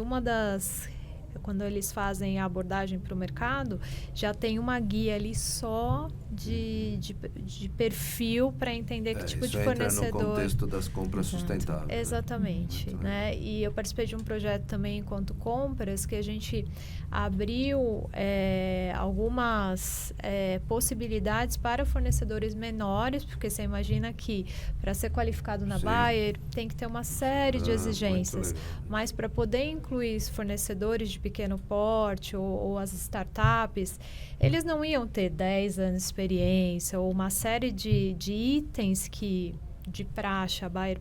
quando eles fazem a abordagem para o mercado, já tem uma guia ali só de perfil para entender que tipo de fornecedor. Entra no contexto das compras sustentáveis. Exatamente. Né? E eu participei de um projeto também enquanto compras, que a gente abriu algumas possibilidades para fornecedores menores, porque você imagina que para ser qualificado na Bayer tem que ter uma série de exigências, mas para poder incluir fornecedores de pequeno porte ou as startups, eles não iam ter 10 anos de experiência ou uma série de itens que de praxe a Bayer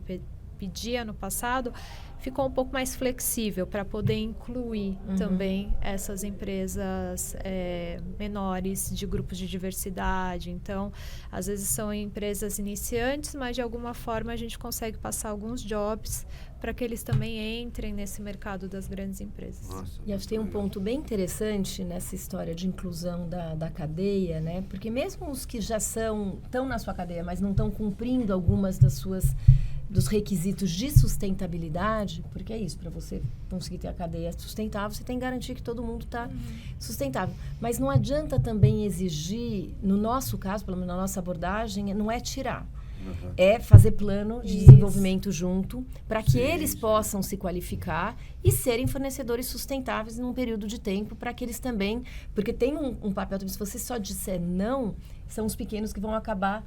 pedia no passado, ficou um pouco mais flexível para poder incluir também essas empresas menores de grupos de diversidade. Então, às vezes são empresas iniciantes, mas de alguma forma a gente consegue passar alguns jobs para que eles também entrem nesse mercado das grandes empresas. Nossa, e acho que tem um ponto bem interessante nessa história de inclusão da cadeia, né? Porque mesmo os que já estão na sua cadeia, mas não estão cumprindo algumas dos requisitos de sustentabilidade, porque é isso, para você conseguir ter a cadeia sustentável, você tem que garantir que todo mundo está sustentável. Mas não adianta também exigir, no nosso caso, pelo menos na nossa abordagem, não é tirar. É fazer plano de desenvolvimento junto, para que eles possam se qualificar e serem fornecedores sustentáveis num período de tempo, para que eles também... Porque tem um papel também, se você só disser não, são os pequenos que vão acabar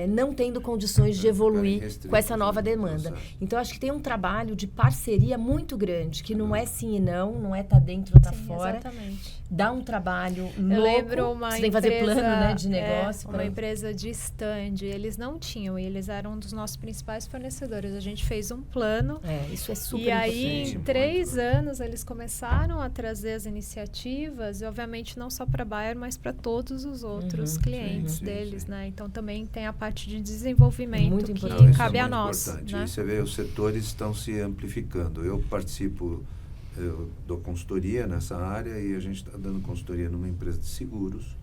não tendo condições de evoluir com essa nova demanda. Então, acho que tem um trabalho de parceria muito grande, que não é sim e não é tá dentro ou tá fora. Exatamente. Dá um trabalho louco. Eu lembro uma você tem que fazer plano, né, de negócio. Uma empresa de stand, eles não tinham, e eles eram um dos nossos principais fornecedores. A gente fez um plano. Isso é super importante. E aí, importante. em 3 anos, eles começaram a trazer as iniciativas, e obviamente não só para a Bayer, mas para todos os outros clientes deles, né? Então, também tem a parte de desenvolvimento muito que cabe a nós. Né? E você vê, os setores estão se amplificando. Eu dou consultoria nessa área e a gente está dando consultoria numa empresa de seguros,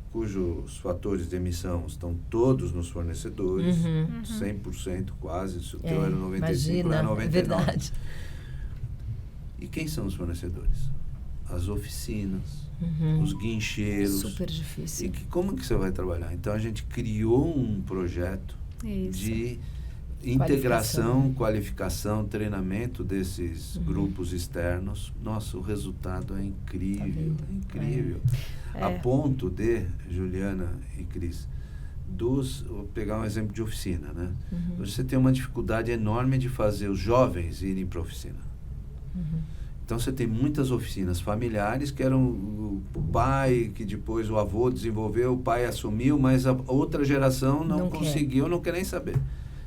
cujos fatores de emissão estão todos nos fornecedores, 100% quase, se o teu era 95%, é 99%. Verdade. E quem são os fornecedores? As oficinas, os guincheiros. Super difícil. E como que você vai trabalhar? Então, a gente criou um projeto de integração, qualificação, treinamento desses grupos externos. Nossa, o resultado é incrível, incrível. A ponto de, Juliana e Cris, vou pegar um exemplo de oficina, né? Você tem uma dificuldade enorme de fazer os jovens irem para a oficina. Então, você tem muitas oficinas familiares que eram o pai, que depois o avô desenvolveu, o pai assumiu, mas a outra geração não conseguiu, não quer nem saber.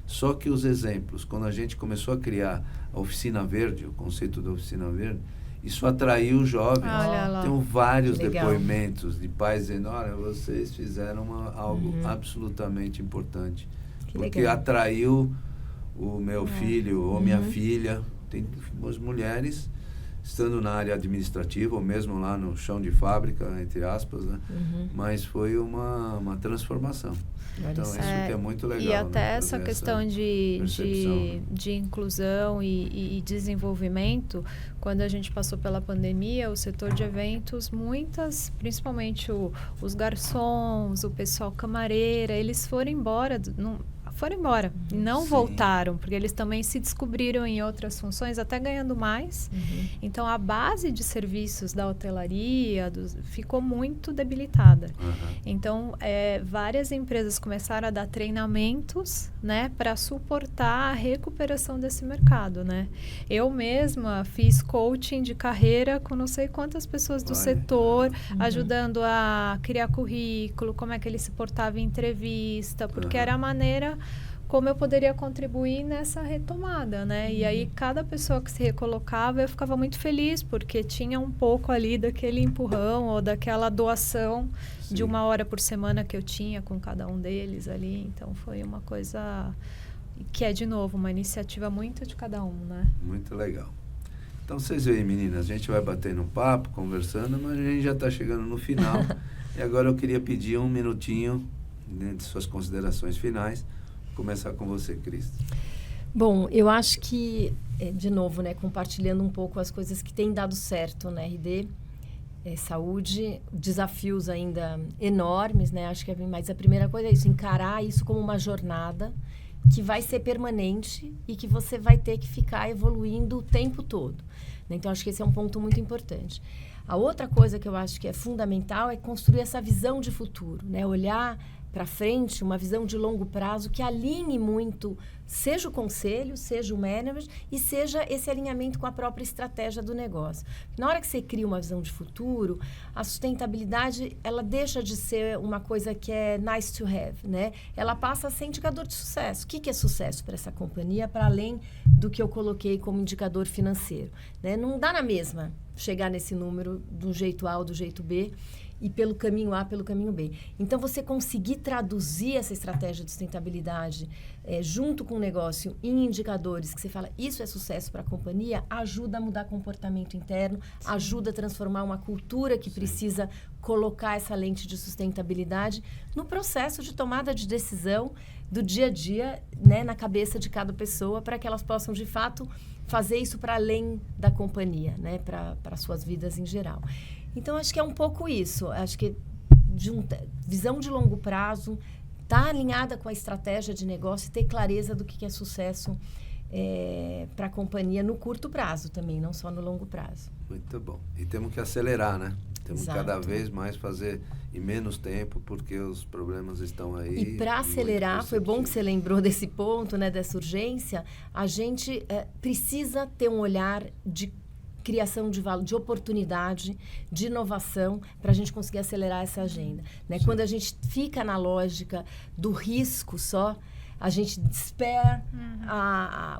Só que os exemplos, quando a gente começou a criar a oficina verde, o conceito da oficina verde, isso atraiu os jovens. Olha lá. Tenho vários Legal. depoimentos de pais dizendo, olha, vocês fizeram algo absolutamente importante. Que porque legal. atraiu o meu filho ou minha filha. Tem umas mulheres estando na área administrativa, ou mesmo lá no chão de fábrica, entre aspas, né? Mas foi uma transformação. Olha Então, só. isso que é muito legal. E até né? essa Fazer questão percepção, né? de inclusão e desenvolvimento, quando a gente passou pela pandemia, o setor de eventos, principalmente os garçons, o pessoal camareira, eles foram embora, e não Sim. voltaram, porque eles também se descobriram em outras funções, até ganhando mais. Então, a base de serviços da hotelaria ficou muito debilitada. Então, várias empresas começaram a dar treinamentos, né, para suportar a recuperação desse mercado, né? Eu mesma fiz coaching de carreira com não sei quantas pessoas do setor, ajudando a criar currículo, como é que ele se portava em entrevista, porque era a maneira como eu poderia contribuir nessa retomada, né? E aí, cada pessoa que se recolocava, eu ficava muito feliz, porque tinha um pouco ali daquele empurrão ou daquela doação de 1 hora por semana que eu tinha com cada um deles ali. Então, foi uma coisa que é, de novo, uma iniciativa muito de cada um, né? Muito legal. Então, vocês veem, meninas, a gente vai batendo um papo, conversando, mas a gente já está chegando no final. E agora eu queria pedir 1 minutinho, né, de suas considerações finais. Vou começar com você, Cris. Bom, eu acho que, de novo, né, compartilhando um pouco as coisas que têm dado certo na RD, saúde, desafios ainda enormes, né? Acho que mas a primeira coisa é isso, encarar isso como uma jornada que vai ser permanente e que você vai ter que ficar evoluindo o tempo todo, né? Então, acho que esse é um ponto muito importante. A outra coisa que eu acho que é fundamental é construir essa visão de futuro, né? Olhar para frente, uma visão de longo prazo que alinhe muito, seja o conselho, seja o management e seja esse alinhamento com a própria estratégia do negócio. Na hora que você cria uma visão de futuro, a sustentabilidade, ela deixa de ser uma coisa que é nice to have, né? Ela passa a ser indicador de sucesso. O que é sucesso para essa companhia, para além do que eu coloquei como indicador financeiro, né? Não dá na mesma chegar nesse número do jeito A ou do jeito B, e pelo caminho A, pelo caminho B. Então, você conseguir traduzir essa estratégia de sustentabilidade junto com o negócio em indicadores que você fala, isso é sucesso para a companhia, ajuda a mudar comportamento interno, ajuda a transformar uma cultura que precisa colocar essa lente de sustentabilidade no processo de tomada de decisão do dia a dia, né, na cabeça de cada pessoa, para que elas possam, de fato, fazer isso para além da companhia, né, para suas vidas em geral. Então, acho que é um pouco isso. Acho que visão de longo prazo, estar alinhada com a estratégia de negócio e ter clareza do que é sucesso para a companhia no curto prazo também, não só no longo prazo. Muito bom. E temos que acelerar, né? Temos Exato. cada vez mais fazer em menos tempo, porque os problemas estão aí. E para acelerar, foi bom que você lembrou desse ponto, né, dessa urgência, a gente precisa ter um olhar de criação de valor, de oportunidade, de inovação, para a gente conseguir acelerar essa agenda, né? Quando a gente fica na lógica do risco só, a gente espera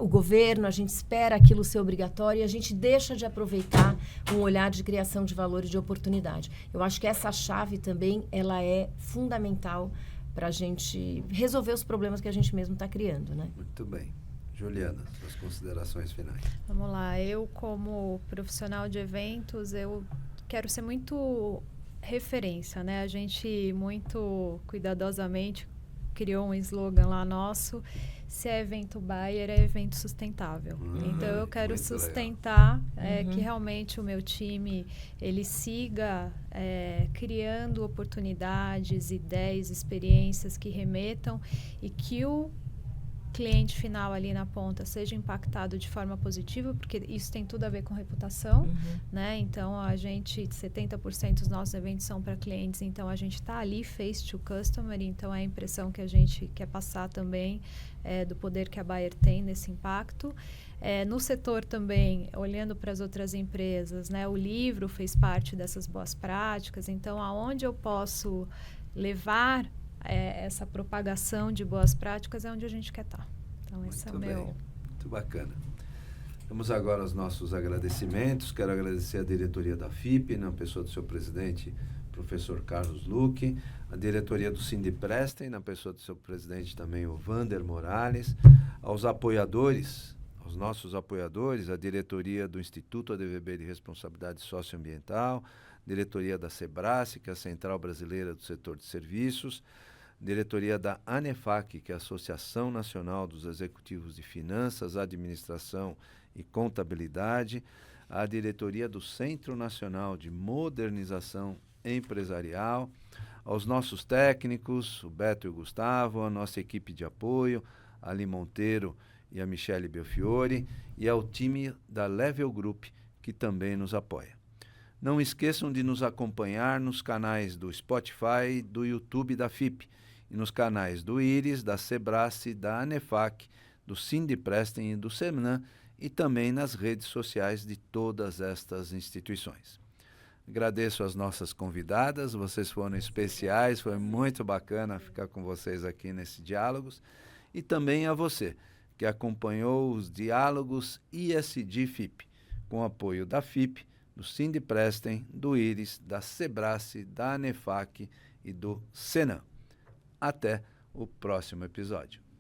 o governo, a gente espera aquilo ser obrigatório e a gente deixa de aproveitar um olhar de criação de valor e de oportunidade. Eu acho que essa chave também ela é fundamental para a gente resolver os problemas que a gente mesmo está criando, né? Muito bem. Juliana, suas considerações finais. Vamos lá. Eu, como profissional de eventos, eu quero ser muito referência, né? A gente, muito cuidadosamente, criou um slogan lá nosso: se é evento buyer, é evento sustentável. Então, eu quero sustentar que realmente o meu time, ele siga criando oportunidades, ideias, experiências que remetam e que o cliente final ali na ponta seja impactado de forma positiva, porque isso tem tudo a ver com reputação, né? Então, 70% dos nossos eventos são para clientes, então a gente está ali face to customer, então é a impressão que a gente quer passar também do poder que a Bayer tem nesse impacto. No setor também, olhando para as outras empresas, né? O livro fez parte dessas boas práticas, então aonde eu posso levar essa propagação de boas práticas é onde a gente quer estar. Então, esse é o meu... Muito bacana. Vamos agora aos nossos agradecimentos. Quero agradecer a diretoria da FIP, na pessoa do seu presidente, professor Carlos Luque, a diretoria do Sindiprestem, na pessoa do seu presidente também, o Vander Morales, aos apoiadores, aos nossos apoiadores, a diretoria do Instituto ADVB de Responsabilidade Socioambiental, diretoria da SEBRASE, que é a Central Brasileira do Setor de Serviços, diretoria da ANEFAC, que é a Associação Nacional dos Executivos de Finanças, Administração e Contabilidade, a diretoria do Centro Nacional de Modernização Empresarial, aos nossos técnicos, o Beto e o Gustavo, a nossa equipe de apoio, a Ali Monteiro e a Michele Belfiore, e ao time da Level Group, que também nos apoia. Não esqueçam de nos acompanhar nos canais do Spotify e do YouTube da FIP, e nos canais do IRIS, da SEBRASE, da ANEFAC, do Sindiprestem e do SEMNAM, e também nas redes sociais de todas estas instituições. Agradeço as nossas convidadas, vocês foram especiais, foi muito bacana ficar com vocês aqui nesse Diálogos, e também a você, que acompanhou os Diálogos ISD-FIP, com apoio da FIP, do Sindiprestem, do IRIS, da SEBRASE, da ANEFAC e do SENAM. Até o próximo episódio.